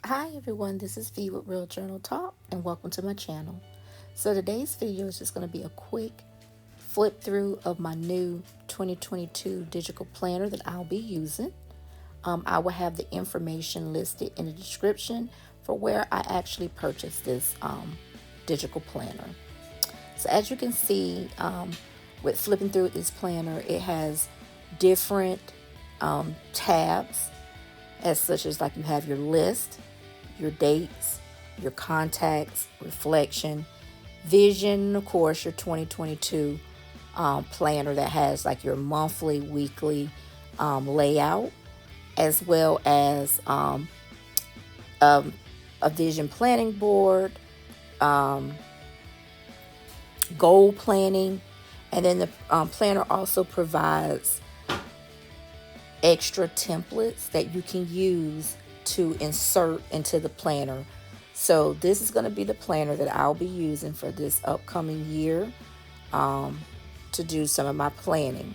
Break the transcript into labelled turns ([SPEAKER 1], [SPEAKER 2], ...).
[SPEAKER 1] Hi everyone, this is V with Real Journal Talk and welcome to my channel. So today's video is just going to be a quick flip through of my new 2022 digital planner that I'll be using. I will have the information listed in the description for where I actually purchased this digital planner. So as you can see, with flipping through this planner, it has different tabs, as such as like you have your list, your dates, your contacts, reflection, vision, of course, your 2022 planner that has like your monthly, weekly layout, as well as a vision planning board, goal planning, and then the planner also provides extra templates that you can use to insert into the planner. So this is going to be the planner that I'll be using for this upcoming year to do some of my planning.